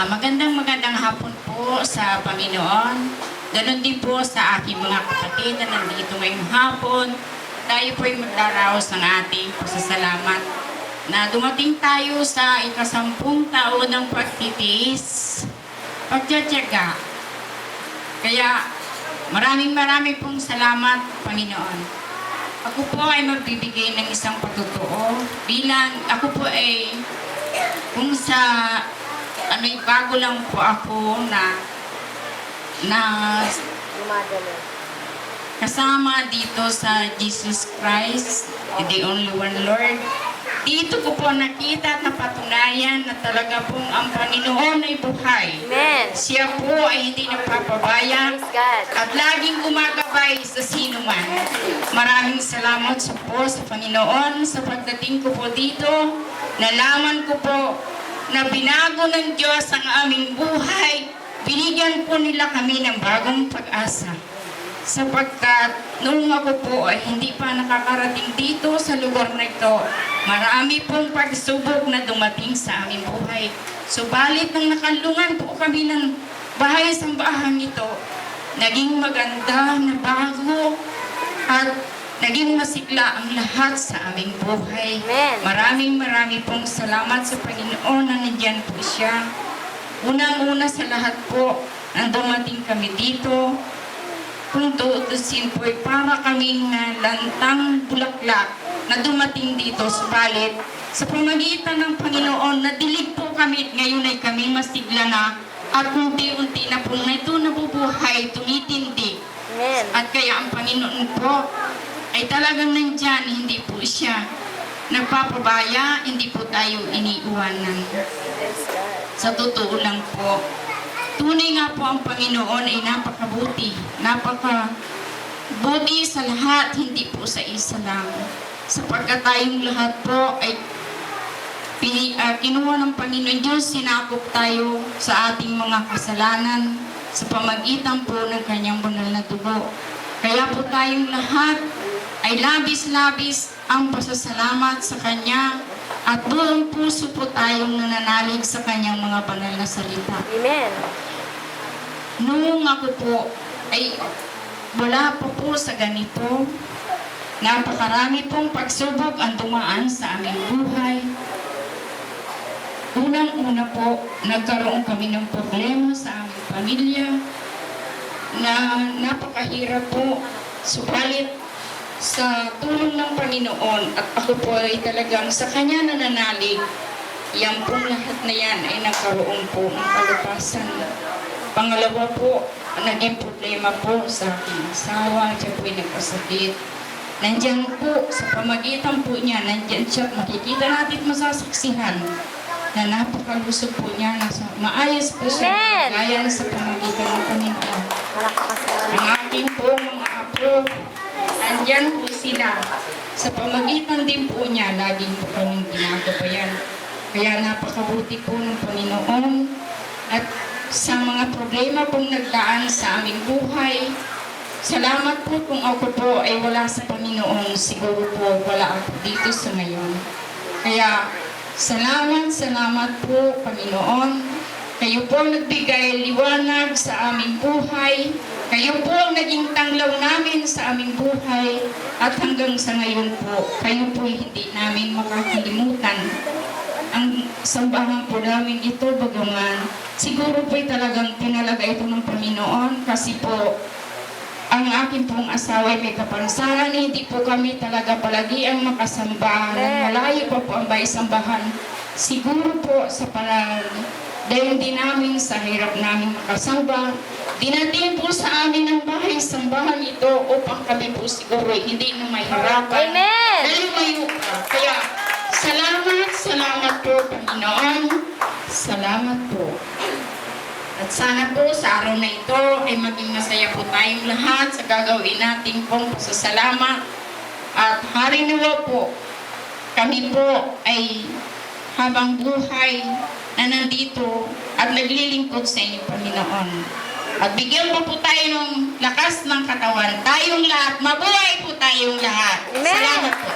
Magandang hapon po sa Panginoon. Ganon din po sa aking mga kapatid na nandito ngayong hapon. Tayo po ay magdaraos ng ating pasasalamat na dumating tayo sa ika-10 taon ng pagtitiis, pagtitiyaga. Kaya maraming pong salamat, Panginoon. Ako po ay magbibigay ng isang patutuo bilang ako po ay kung sa bago lang po ako na kasama dito sa Jesus Christ, the only one Lord. Dito ko po nakita at napatunayan na talaga pong ang Panginoon ay buhay. Amen. Siya po ay hindi nagpapabaya at laging gumagabay sa sino man. Maraming salamat po sa Panginoon sa pagdating ko po dito. Nalaman ko po na binago ng Diyos ang aming buhay. Binigyan po nila kami ng bagong pag-asa. Sapagkat nung ako po ay hindi pa nakakarating dito sa lugar na ito, marami pong pagsubok na dumating sa aming buhay. Subalit nang nakalungan po kami ng bahay sa bahay ito, naging maganda na bago at naging masigla ang lahat sa aming buhay. Amen. Maraming pong salamat sa Panginoon na nandiyan po siya. Unang-una sa lahat po, nang dumating kami dito, kung tuutusin po ay para kaming lantang bulaklak na dumating dito. Subalit, sa pamagitan ng Panginoon, nadilig po kami at ngayon ay kami masigla na at unti-unti na po na ito nabubuhay, tumitindi. Amen. At kaya ang Panginoon po ay talagang nandyan, hindi po siya nagpapabaya, hindi po tayo iniiwanan. Sa totoo lang po, tunay nga po ang Panginoon ay napakabuti sa lahat, hindi po sa isa lang. Sapagkat tayong lahat po ay kinuha ng Panginoon Diyos, sinakop tayo sa ating mga kasalanan sa pamagitan po ng kanyang banal na dugo. Kaya po tayong lahat ay labis-labis ang pasasalamat sa Kanya at buong puso po tayong nananalig sa Kanyang mga banal na salita. Amen. Noong ako po ay wala pa po sa ganito, napakarami pong pagsubok ang dumaan sa aming buhay. Unang-una po, nagkaroon kami ng problema sa aming pamilya na napakahirap po. Subalit sa tulong ng Panginoon at ako po ay talagang sa Kanya nananalig, yan pong lahat na yan ay nagkaroon po ng kalupasan. Pangalawa po, naging problema po sa aking asawa, siya po ay nagkasakit. Nandiyan po, sa pamagitan po niya, nandiyan siya, makikita natin masasaksihan na napakalusog po niya, maayos po siya, gaya sa pamagitan ng Panginoon. Ang aking po mga apo, nandiyan po sila. Sa pamagitan din po niya, laging po kaming ginagabayan. Kaya napakabuti po ng Panginoon at sa mga problema pong nagdaan sa aming buhay, salamat po kung ako po ay wala sa Panginoon, siguro po wala ako dito sa ngayon. Kaya salamat po Panginoon. Kayo po nagbigay liwanag sa aming buhay. Kayo po ang naging tanglaw namin sa aming buhay. At hanggang sa ngayon po, kayo po hindi namin makakalimutan. Ang sambahan po namin ito, bagaman siguro po talagang pinalaga ito ng Panginoon kasi po ang aking pong asawa ay may kapansanan, hindi po kami talaga palagi ang makasamba. Malayo pa po ang sambahan. Siguro po sa dahil din namin sa hirap namin makasamba, dinating po sa amin ang bahay sambahan ito upang kami po siguro hindi na mahirapan. Amen! Nalumayo pa. Kaya salamat po Panginoon. Salamat po. At sana po sa araw na ito ay maging masaya po tayong lahat sa gagawin natin pong pasasalamat. At harinawa po, kami po ay habang buhay na nandito at naglilingkod sa inyo, Panginoon. At bigyan po tayo ng lakas ng katawan. Tayong lahat, mabuhay po tayong lahat. Amen. Salamat po.